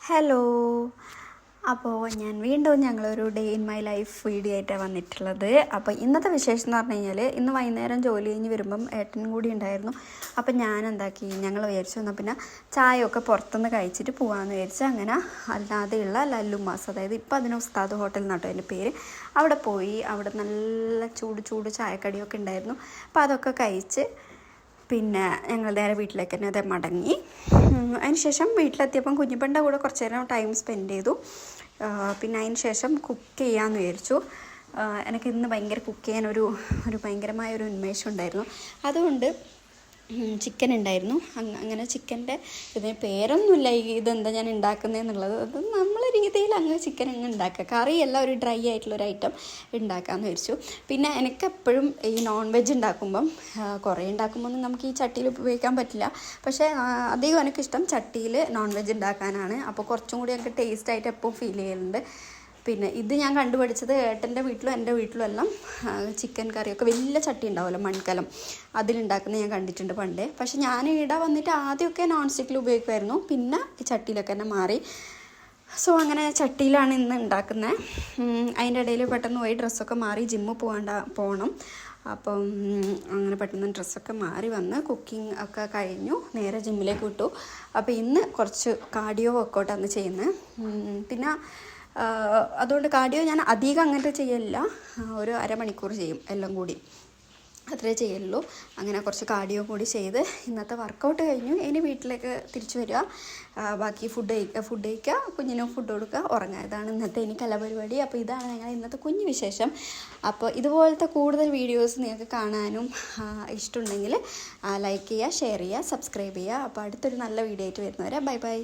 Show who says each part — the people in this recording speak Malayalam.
Speaker 1: ഹലോ. അപ്പോൾ ഞാൻ വീണ്ടും ഞങ്ങളൊരു day in my life video ആയിട്ടാണ് വന്നിട്ടുള്ളത്. അപ്പോൾ ഇന്നത്തെ വിശേഷം എന്ന് പറഞ്ഞു കഴിഞ്ഞാൽ ഇന്ന് വൈകുന്നേരം ജോലി കഴിഞ്ഞ് വരുമ്പം ഏട്ടനും കൂടി ഉണ്ടായിരുന്നു. അപ്പം ഞാൻ എന്താക്കി, ഞങ്ങൾ വിചാരിച്ചു എന്നാൽ പിന്നെ ചായയൊക്കെ പുറത്തുനിന്ന് കഴിച്ചിട്ട് പോകാമെന്ന് വിചാരിച്ചു. അങ്ങനെ അല്ലാതെയുള്ള ലല്ലുമാസ്, അതായത് ഇപ്പം അതിന് ഉസ്താദ് ഹോട്ടൽ എന്നാട്ടോ അതിൻ്റെ പേര്, അവിടെ പോയി. അവിടെ നല്ല ചൂട് ചായക്കടിയൊക്കെ ഉണ്ടായിരുന്നു. അപ്പോൾ അതൊക്കെ കഴിച്ച് പിന്നെ ഞങ്ങൾ നേരെ വീട്ടിലേക്ക് തന്നെ അതേ മടങ്ങി. അതിന് ശേഷം വീട്ടിലെത്തിയപ്പം കുഞ്ഞിപ്പൻ്റെ കൂടെ കുറച്ച് നേരം ടൈം സ്പെൻഡ് ചെയ്തു. പിന്നെ അതിന് ശേഷം കുക്ക് ചെയ്യാമെന്ന് വിചാരിച്ചു. എനിക്ക് ഇന്ന് ഭയങ്കര കുക്ക് ചെയ്യാൻ ഒരു ഭയങ്കരമായൊരു ഉന്മേഷം ഉണ്ടായിരുന്നു. അതുകൊണ്ട് ചിക്കൻ ഉണ്ടായിരുന്നു. അങ്ങനെ ചിക്കൻ്റെ ഇതിന് പേരൊന്നുമില്ല, ഇതെന്താ ഞാൻ ഉണ്ടാക്കുന്നതെന്നുള്ളത്. അത് നമ്മളെ രീതിയിൽ അങ്ങനെ ചിക്കൻ അങ്ങ് ഉണ്ടാക്കുക, കറിയല്ല, ഒരു ഡ്രൈ ആയിട്ടുള്ളൊരു ഐറ്റം ഉണ്ടാക്കാമെന്ന് വിചാരിച്ചു. പിന്നെ എനിക്കെപ്പോഴും ഈ നോൺ വെജ് ഉണ്ടാക്കുമ്പം കുറേ ഉണ്ടാക്കുമ്പോൾ നമുക്ക് ഈ ചട്ടിയിൽ ഉപയോഗിക്കാൻ പറ്റില്ല. പക്ഷേ അധികം എനിക്കിഷ്ടം ചട്ടിയിൽ നോൺ വെജ് ഉണ്ടാക്കാനാണ്. അപ്പോൾ കുറച്ചും കൂടി എനിക്ക് ടേസ്റ്റായിട്ട് എപ്പോഴും ഫീൽ ചെയ്യലുണ്ട്. പിന്നെ ഇത് ഞാൻ കണ്ടുപിടിച്ചത് ഏട്ടൻ്റെ വീട്ടിലും എൻ്റെ വീട്ടിലും എല്ലാം ചിക്കൻ കറിയൊക്കെ വലിയ ചട്ടി ഉണ്ടാവുമല്ലോ, മൺകലം, അതിലുണ്ടാക്കുന്നത് ഞാൻ കണ്ടിട്ടുണ്ട് പണ്ടേ. പക്ഷെ ഞാൻ ഇവിടെ വന്നിട്ട് ആദ്യമൊക്കെ നോൺ സ്റ്റിക്കിൽ ഉപയോഗിക്കുമായിരുന്നു, പിന്നെ ഈ ചട്ടിയിലൊക്കെ തന്നെ മാറി. സോ അങ്ങനെ ചട്ടിയിലാണ് ഇന്ന് ഉണ്ടാക്കുന്നത്. അതിൻ്റെ ഇടയിൽ പെട്ടെന്ന് പോയി ഡ്രസ്സൊക്കെ മാറി ജിമ്മിൽ പോകണം. അപ്പം അങ്ങനെ പെട്ടെന്ന് ഡ്രസ്സൊക്കെ മാറി വന്ന് കുക്കിംഗ് ഒക്കെ കഴിഞ്ഞു, നേരെ ജിമ്മിലേക്ക് വിട്ടു. അപ്പോൾ ഇന്ന് കുറച്ച് കാർഡിയോ വർക്കൗട്ടാണ് ചെയ്യുന്നത്. പിന്നെ അതുകൊണ്ട് കാർഡിയോ ഞാൻ അധികം അങ്ങനത്തെ ചെയ്യലില്ല, ഒരു അരമണിക്കൂർ ചെയ്യും, എല്ലാം കൂടി അത്രേ ചെയ്യുള്ളൂ. അങ്ങനെ കുറച്ച് കാർഡിയോ കൂടി ചെയ്ത് ഇന്നത്തെ വർക്കൗട്ട് കഴിഞ്ഞു. ഇനി വീട്ടിലേക്ക് തിരിച്ചു വരിക, ബാക്കി ഫുഡ് കഴിക്കുക, കുഞ്ഞിനും ഫുഡ് കൊടുക്കുക, ഉറങ്ങുക. ഇതാണ് ഇന്നത്തെ ഇനി കലാപരിപാടി. അപ്പോൾ ഇതാണ് ഞങ്ങൾ ഇന്നത്തെ കുഞ്ഞു വിശേഷം. അപ്പോൾ ഇതുപോലത്തെ കൂടുതൽ വീഡിയോസ് നിങ്ങൾക്ക് കാണാനും ഇഷ്ടമുണ്ടെങ്കിൽ ലൈക്ക് ചെയ്യുക, ഷെയർ ചെയ്യുക, സബ്സ്ക്രൈബ് ചെയ്യുക. അപ്പോൾ അടുത്തൊരു നല്ല വീഡിയോ ആയിട്ട് വരുന്നവരെ ബൈ ബൈ.